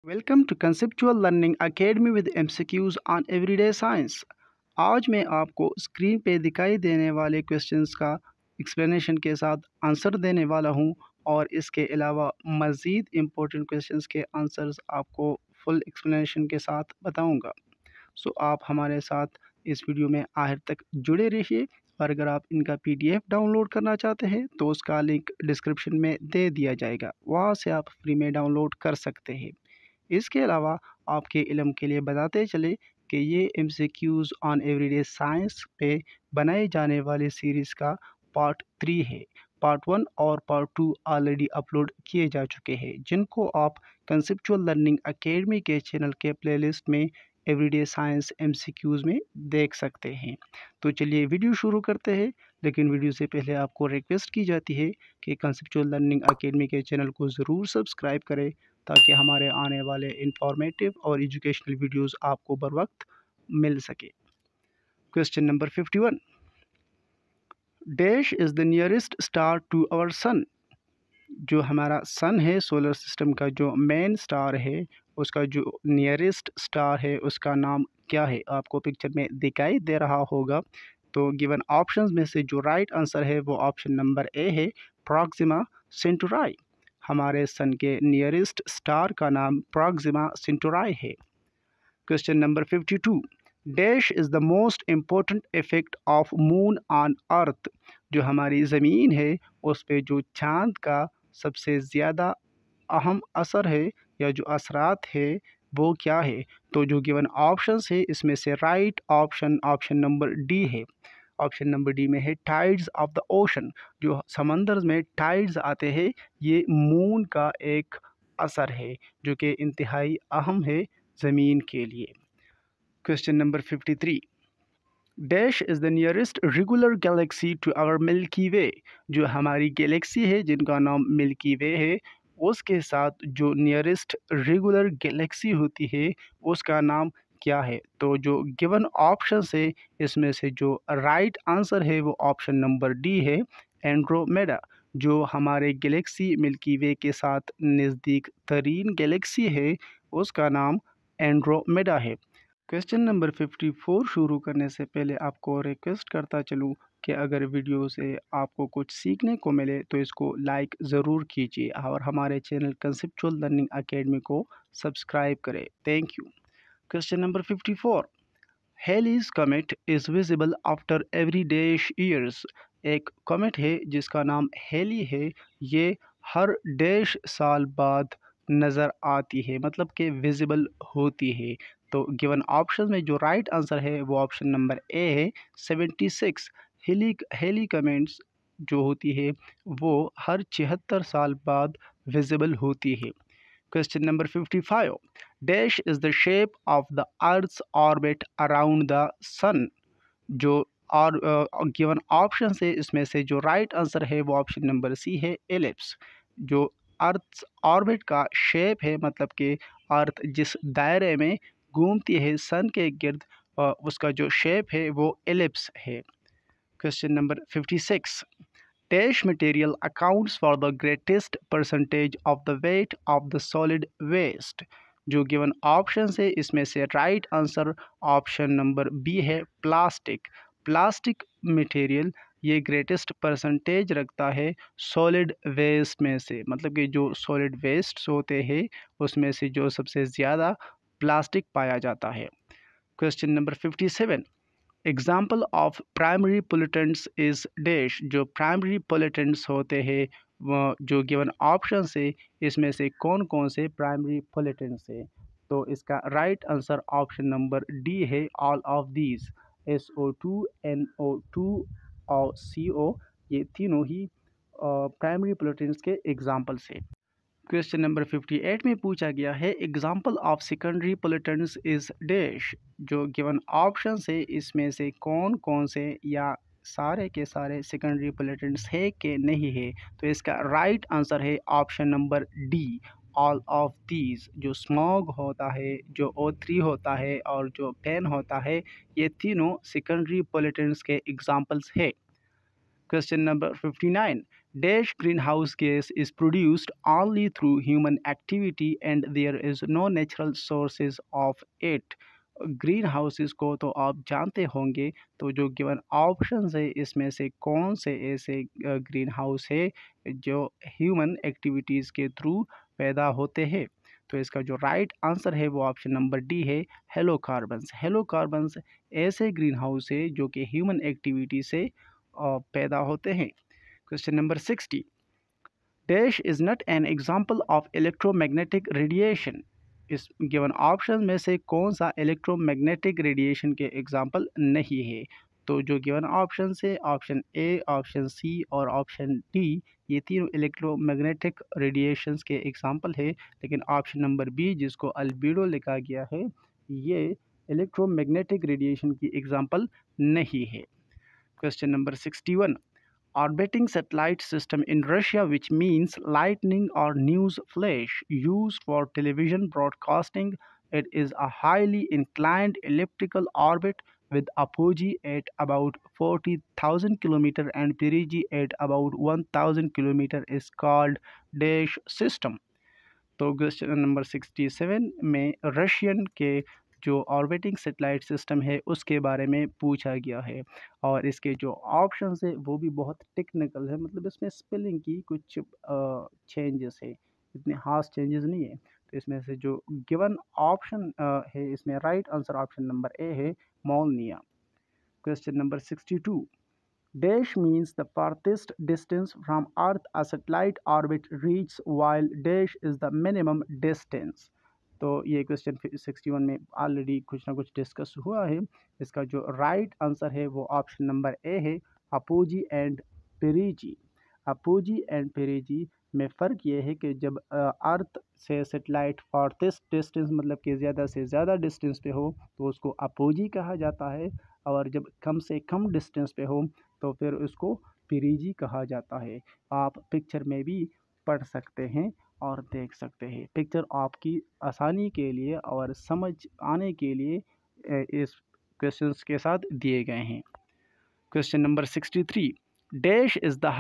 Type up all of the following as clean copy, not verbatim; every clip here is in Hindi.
Welcome to conceptual learning academy with MCQs on everyday science. आज मैं आपको स्क्रीन पे दिखाई देने वाले क्वेश्चंस का एक्सप्लेनेशन के साथ आंसर देने वाला हूं और इसके अलावा मज़ीद इम्पोर्टेंट क्वेश्चंस के आंसर्स आपको फुल एक्सप्लेनेशन के साथ बताऊंगा। सो आप हमारे साथ इस वीडियो में आखिर तक जुड़े रहिए और अगर आप इनका पीडीएफ डाउनलोड करना चाहते हैं तो उसका लिंक डिस्क्रिप्शन में दे दिया जाएगा, वहाँ से आप फ्री में डाउनलोड कर सकते हैं। इसके अलावा आपके इल्म के लिए बताते चले कि ये एमसीक्यूज़ ऑन एवरीडे साइंस पे बनाए जाने वाले सीरीज़ का पार्ट 3 है। पार्ट 1 और पार्ट 2 ऑलरेडी अपलोड किए जा चुके हैं, जिनको आप कंसेप्चुअल लर्निंग एकेडमी के चैनल के प्लेलिस्ट में एवरीडे साइंस एमसीक्यूज़ में देख सकते हैं। तो चलिए वीडियो शुरू करते हैं, लेकिन वीडियो से पहले आपको रिक्वेस्ट की जाती है कि कंसेप्चुअल लर्निंग एकेडमी के चैनल को ज़रूर सब्सक्राइब करें ताकि हमारे आने वाले इंफॉर्मेटिव और एजुकेशनल वीडियोस आपको बर वक्त मिल सके। Question number 51, dash is the nearest star to our sun. जो हमारा सन है, सोलर सिस्टम का जो मेन स्टार है, उसका जो नियरेस्ट स्टार है उसका नाम क्या है? आपको पिक्चर में दिखाई दे रहा होगा। तो गिवन ऑप्शंस में से जो राइट आंसर है वो ऑप्शन नंबर ए है, प्रॉक्सिमा सेंटोराई। हमारे सन के नियरेस्ट स्टार का नाम प्रॉक्सिमा सेंटोराई है। Question number 52, dash is the most important effect of moon on earth. जो हमारी ज़मीन है उस पे जो चाँद का सबसे ज़्यादा अहम असर है या जो असरात है वो क्या है? तो जो गिवन ऑप्शंस है इसमें से राइट ऑप्शन नंबर डी है। ऑप्शन नंबर डी में है टाइड्स ऑफ द ओशन। जो समंदर में टाइड्स आते हैं ये मून का एक असर है जो कि इंतहाई अहम है ज़मीन के लिए। Question number 53, dash is the nearest regular galaxy to our milky way. जो हमारी गैलेक्सी है जिनका नाम मिल्की वे है, उसके साथ जो नियरेस्ट रेगुलर गैलेक्सी होती है उसका नाम क्या है? तो जो गिवन ऑप्शन है इसमें से जो राइट आंसर है वो ऑप्शन नंबर डी है, एंड्रोमेडा। जो हमारे गैलेक्सी मिल्की वे के साथ नज़दीक तरीन गैलेक्सी है उसका नाम एंड्रोमेडा है। क्वेश्चन नंबर 54 शुरू करने से पहले आपको रिक्वेस्ट करता चलूँ कि अगर वीडियो से आपको कुछ सीखने को मिले तो इसको लाइक ज़रूर कीजिए और हमारे चैनल कंसेप्चुअल लर्निंग एकेडमी को सब्सक्राइब करें। Thank you. Question number 54, Halley's comet is visible after every dash years. एक कमेट है जिसका नाम हेली है, ये हर डैश साल बाद नज़र आती है, मतलब कि विजिबल होती है। तो गिवन ऑप्शन में जो राइट आंसर है वो ऑप्शन नंबर ए है, 76। हेली कमेंट्स जो होती है वो हर 76 साल बाद विजिबल होती है। Question number 55, dash is the shape of the earth's orbit around the sun. जो और गिवन ऑप्शन है इसमें से जो राइट आंसर है वो ऑप्शन नंबर सी है, एलिप्स। जो अर्थ ऑर्बिट का शेप है, मतलब कि अर्थ जिस दायरे में घूमती है सन के गिर्द, उसका जो शेप है वो एलिप्स है। Question number 56, dash material accounts for the greatest percentage of the weight of the solid waste. जो गिवन ऑप्शन है इसमें से right answer option number B है, प्लास्टिक। प्लास्टिक मटेरियल ये ग्रेटेस्ट परसेंटेज रखता है सॉलिड वेस्ट में से, मतलब कि जो सॉलिड वेस्ट होते हैं उसमें से जो सबसे ज़्यादा प्लास्टिक पाया जाता है। Question number 57, example of primary pollutants is dash. जो प्राइमरी पोल्यूटेंट्स होते हैं वो जो गिवन ऑप्शन से इसमें से कौन कौन से प्राइमरी पोल्यूटेंट्स है? तो इसका right answer option number D है, all of these. SO2, NO2 और CO, ये तीनों ही प्राइमरी पोल्यूटेंट्स के एग्जाम्पल्स है। क्वेश्चन नंबर 58 में पूछा गया है, example of secondary pollutants is dash. जो गिवन ऑप्शन है इसमें से कौन कौन से या सारे के सारे सेकेंडरी पोल्यूटेंट्स है कि नहीं है? तो इसका राइट आंसर है option number D, all of these. जो स्मॉग होता है, जो O3 होता है और जो पेन होता है, ये तीनों सेकेंडरी पोल्यूटेंट्स के एग्जाम्पल्स है। Question number 59. Dash greenhouse gas is produced only through human activity and there is no natural sources of it. Green houses को तो आप जानते होंगे, तो जो गिवन ऑप्शंस है इसमें से कौन से ऐसे ग्रीन हाउस है जो ह्यूमन एक्टिविटीज़ के थ्रू पैदा होते हैं? तो इसका जो राइट आंसर है वो ऑप्शन नंबर डी है, हेलोकार्बन्स। हेलोकार्बन्स ऐसे ग्रीन हाउस है जो कि ह्यूमन एक्टिविटी से पैदा होते हैं। Question number 60. Dash is not an example of electromagnetic radiation. इस गिवन ऑप्शन में से कौन सा इलेक्ट्रोमैग्नेटिक रेडिएशन के एग्जाम्पल नहीं है? तो जो गिवन ऑप्शन है ऑप्शन ए, ऑप्शन सी और ऑप्शन डी, ये तीनों इलेक्ट्रोमैग्नेटिक रेडिएशंस के एग्जाम्पल है, लेकिन ऑप्शन नंबर बी जिसको अल्बीडो लिखा गया है ये इलेक्ट्रोमैग्नेटिक रेडिएशन की एग्जाम्पल नहीं है। Question number 61. Orbiting satellite system in Russia, which means lightning or news flash used for television broadcasting. It is a highly inclined elliptical orbit with apogee at about 40,000 km and perigee at about 1,000 km is called Dash system. तो क्वेश्चन नंबर 67 में रशियन के जो ऑर्बिटिंग सैटेलाइट सिस्टम है उसके बारे में पूछा गया है, और इसके जो ऑप्शंस है वो भी बहुत टेक्निकल है, मतलब इसमें स्पेलिंग की कुछ चेंजेस है, इतने खास चेंजेस नहीं है। तो इसमें से जो गिवन ऑप्शन है इसमें right answer option number A है, Molniya. Question number 62. Dash means the farthest distance from Earth a satellite orbit reaches, while dash is the minimum distance. तो ये क्वेश्चन 61 में ऑलरेडी कुछ ना कुछ डिस्कस हुआ है। इसका जो राइट आंसर है वो ऑप्शन नंबर ए है, अपोजी एंड पेरिजी। अपोजी एंड पेरिजी में फ़र्क ये है कि जब अर्थ से सैटेलाइट फार्थेस्ट डिस्टेंस मतलब कि ज़्यादा से ज़्यादा डिस्टेंस पे हो तो उसको अपोजी कहा जाता है, और जब कम से कम डिस्टेंस पे हो तो फिर उसको पेरिजी कहा जाता है। आप पिक्चर में भी पढ़ सकते हैं और देख सकते हैं। पिक्चर आपकी आसानी के लिए और समझ आने के लिए इस क्वेश्चंस के साथ दिए गए हैं। Question number 63. Dash is the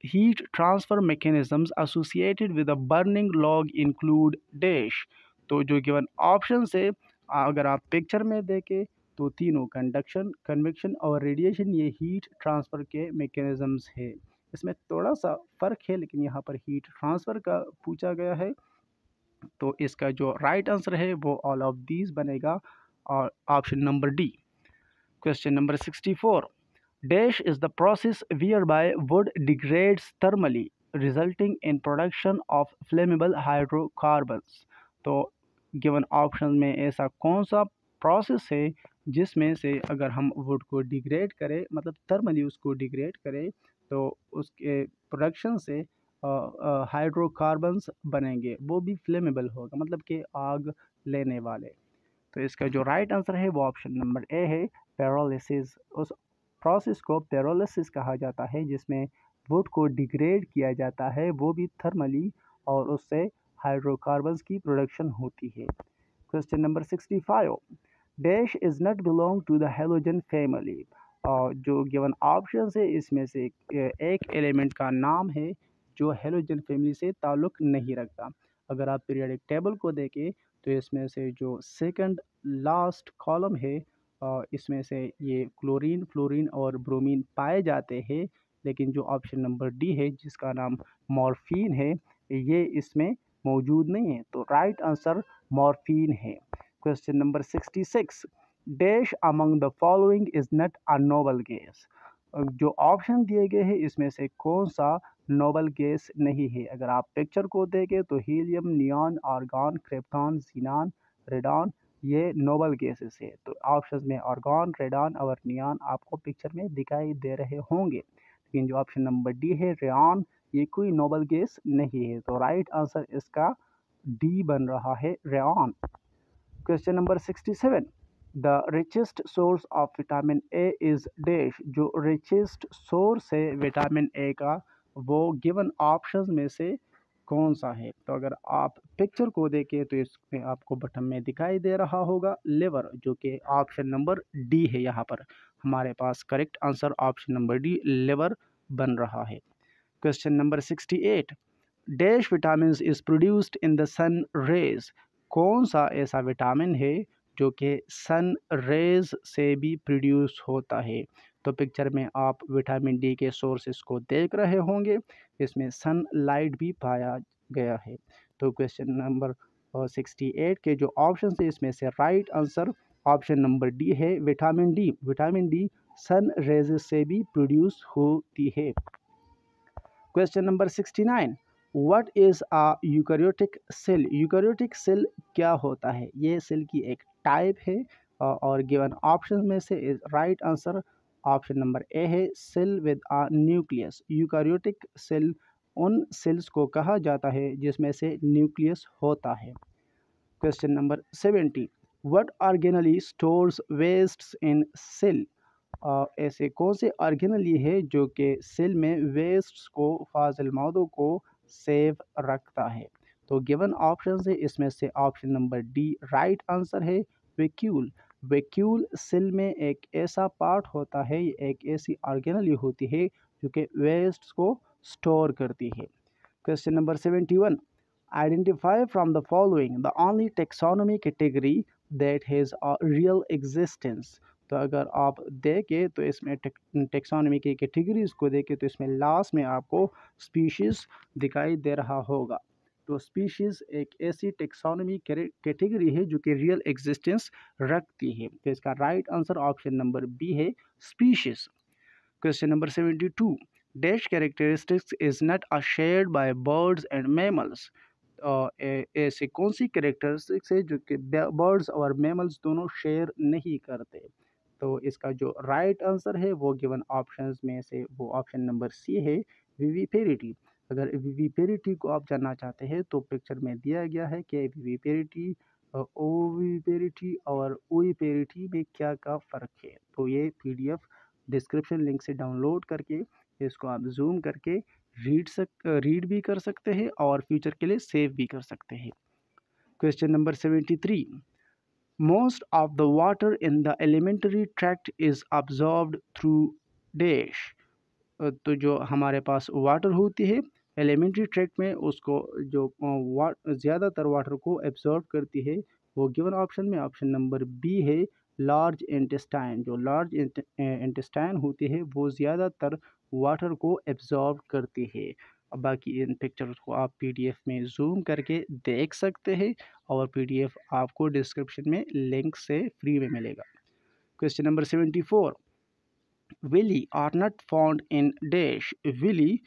heat transfer mechanisms associated with a burning log include dash. तो जो गिवन ऑप्शन है अगर आप पिक्चर में देखें तो तीनों कंडक्शन, कन्वेक्शन और रेडिएशन ये हीट ट्रांसफ़र के मैकेनिज़म्स है। इसमें थोड़ा सा फ़र्क है लेकिन यहाँ पर हीट ट्रांसफ़र का पूछा गया है, तो इसका जो राइट आंसर है वो ऑल ऑफ दीज बनेगा और option number D. Question number 64. Dash is the process whereby wood degrades thermally, resulting in production of flammable hydrocarbons. तो गिवन ऑप्शन में ऐसा कौन सा प्रोसेस है जिसमें से अगर हम वुड को डिग्रेड करें, मतलब थर्मली उसको डिग्रेड करें, तो उसके प्रोडक्शन से हाइड्रोकार्बन्स बनेंगे, वो भी फ्लेमेबल होगा, मतलब कि आग लेने वाले। तो इसका जो राइट आंसर है वो ऑप्शन नंबर ए है, पेरोलिसिस। उस प्रोसेस को पेरोलिसिस कहा जाता है जिसमें वुड को डिग्रेड किया जाता है, वो भी थर्मली, और उससे हाइड्रोकार्बन्स की प्रोडक्शन होती है। Question number 65. Dash is not belong to the halogen family. और जो गिवन ऑप्शन है इसमें से एक एलिमेंट का नाम है जो हेलोजन फैमिली से ताल्लुक़ नहीं रखता। अगर आप पीरियोडिक टेबल को देखें तो इसमें से जो सेकंड लास्ट कॉलम है इसमें से ये क्लोरीन, फ्लोरीन और ब्रोमीन पाए जाते हैं, लेकिन जो ऑप्शन नंबर डी है जिसका नाम मॉर्फिन है ये इसमें मौजूद नहीं है, तो राइट आंसर मॉर्फिन है। Question number 66. Dash among the following is not a noble gas. जो ऑप्शन दिए गए हैं इसमें से कौन सा नोबल गैस नहीं है? अगर आप पिक्चर को देखें तो helium, neon, argon, krypton, xenon, radon ये नोबल गैसेस है। तो ऑप्शन में आर्गन, रेडॉन और नियॉन आपको पिक्चर में दिखाई दे रहे होंगे, लेकिन जो ऑप्शन नंबर डी है रेयॉन, ये कोई नोबल गैस नहीं है, तो राइट आंसर इसका डी बन रहा है, rayon. Question number 67. The richest source of vitamin A is dash. जो रिचेस्ट सोर्स है विटामिन ए का वो गिवन ऑप्शंस में से कौन सा है? तो अगर आप पिक्चर को देखें तो इसमें आपको बटन में दिखाई दे रहा होगा लिवर, जो कि ऑप्शन नंबर डी है। यहाँ पर हमारे पास correct answer option number D liver बन रहा है। Question number 68, dash vitamin is produced in the sun rays. कौन सा ऐसा विटामिन है जो कि सन रेज से भी प्रोड्यूस होता है। तो पिक्चर में आप विटामिन डी के सोर्सेस को देख रहे होंगे, इसमें सन लाइट भी पाया गया है। तो क्वेश्चन नंबर 68 के जो ऑप्शन है इसमें से right answer option number D है, vitamin D. Vitamin D sun rays से भी प्रोड्यूस होती है। Question number 69, what is a eukaryotic cell. Eukaryotic cell क्या होता है। ये सेल की एक टाइप है और गिवन ऑप्शन में से right answer option number A है, cell with a nucleus. Eukaryotic cell उन सेल्स को कहा जाता है जिसमें से न्यूक्लियस होता है। Question number 70, what organelle stores wastes in cell. ऐसे कौन से ऑर्गेनली है जो कि सेल में वेस्ट्स को, फाजिल मौदों को सेव रखता है। तो गिवन ऑप्शन है इसमें से option number D right answer है, वैक्यूल। वैक्यूल सेल में एक ऐसा पार्ट होता है, एक ऐसी ऑर्गेनली होती है जो कि वेस्ट्स को स्टोर करती है। Question number 71, identify from the following the only taxonomy category that has a real existence. तो अगर आप देखें तो इसमें टेक्सोनॉमी की कैटेगरीज को देखें तो इसमें लास्ट में आपको स्पीशीज़ दिखाई दे रहा होगा। तो स्पीशीज़ एक ऐसी टेक्सोनॉमी कैटेगरी है जो कि रियल एग्जिस्टेंस रखती है। तो इसका right answer option number B है, species. Question number 72, dash characteristics is not a shared by birds and mammals. ऐसी कौन सी कैरेक्टरिस्टिक्स है जो कि बर्ड्स और मैमल्स दोनों शेयर नहीं करते। तो इसका जो राइट आंसर है वो गिवन ऑप्शंस में से वो ऑप्शन नंबर सी है, विविपेरिटी। अगर विविपेरिटी को आप जानना चाहते हैं तो पिक्चर में दिया गया है कि विविपेरिटी, ओविपेरिटी और ओइपेरिटी में क्या का फ़र्क है। तो ये पीडीएफ डिस्क्रिप्शन लिंक से डाउनलोड करके इसको आप जूम करके रीड भी कर सकते हैं और फ्यूचर के लिए सेव भी कर सकते हैं। Question number 73, most of the water in the alimentary tract is absorbed through dash। तो जो हमारे पास वाटर होती है एलिमेंट्री ट्रैक्ट में, उसको जो ज़्यादातर वाटर को एब्जॉर्ब करती है वो गिवन ऑप्शन में ऑप्शन नंबर बी है, लार्ज इंटेस्टाइन। जो लार्ज इंटेस्टाइन होती है वो ज़्यादातर वाटर को एब्जॉर्ब करती है। अब बाकी इन पिक्चर्स को आप पीडीएफ में जूम करके देख सकते हैं और पीडीएफ आपको डिस्क्रिप्शन में लिंक से फ्री में मिलेगा। Question number 74, villi are not found in dash. Villi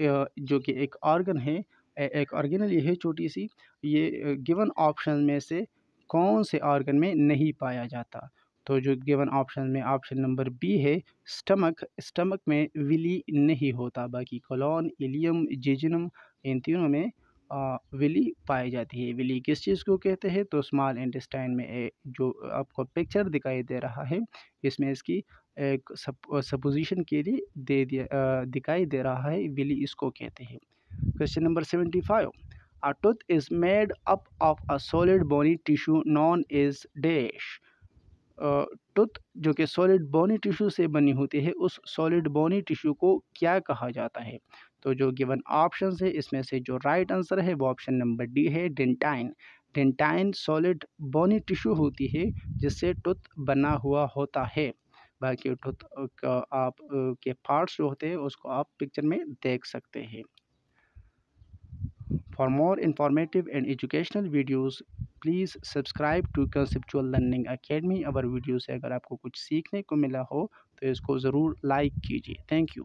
जो कि एक ऑर्गन है, एक ऑर्गेनली है छोटी सी, ये गिवन ऑप्शन में से कौन से ऑर्गन में नहीं पाया जाता। तो जो गिवन ऑप्शन में ऑप्शन नंबर बी है, स्टमक। स्टमक में विली नहीं होता, बाकी कोलोन, इलियम, जेजुनम इन तीनों में विली पाई जाती है। विली किस चीज़ को कहते हैं, तो स्मॉल इंटेस्टाइन में जो आपको पिक्चर दिखाई दे रहा है इसमें इसकी एक सपोजिशन के लिए दिखाई दे रहा है, विली इसको कहते हैं। Question number 75, a tooth is made up of a solid bony tissue known is dash. Tooth जो कि सॉलिड बोनी टिश्यू से बनी होती है, उस सॉलिड बोनी टिश्यू को क्या कहा जाता है। तो जो गिवन ऑप्शन है इसमें से जो राइट आंसर है वो ऑप्शन नंबर डी है, dentine. Dentine solid bony tissue होती है जिससे टूथ बना हुआ होता है। बाकी टूथ आप के पार्ट्स जो होते हैं उसको आप पिक्चर में देख सकते हैं। For more informative and educational videos please subscribe to conceptual learning academy. अगर वीडियो से अगर आपको कुछ सीखने को मिला हो तो इसको ज़रूर लाइक कीजिए। Thank you.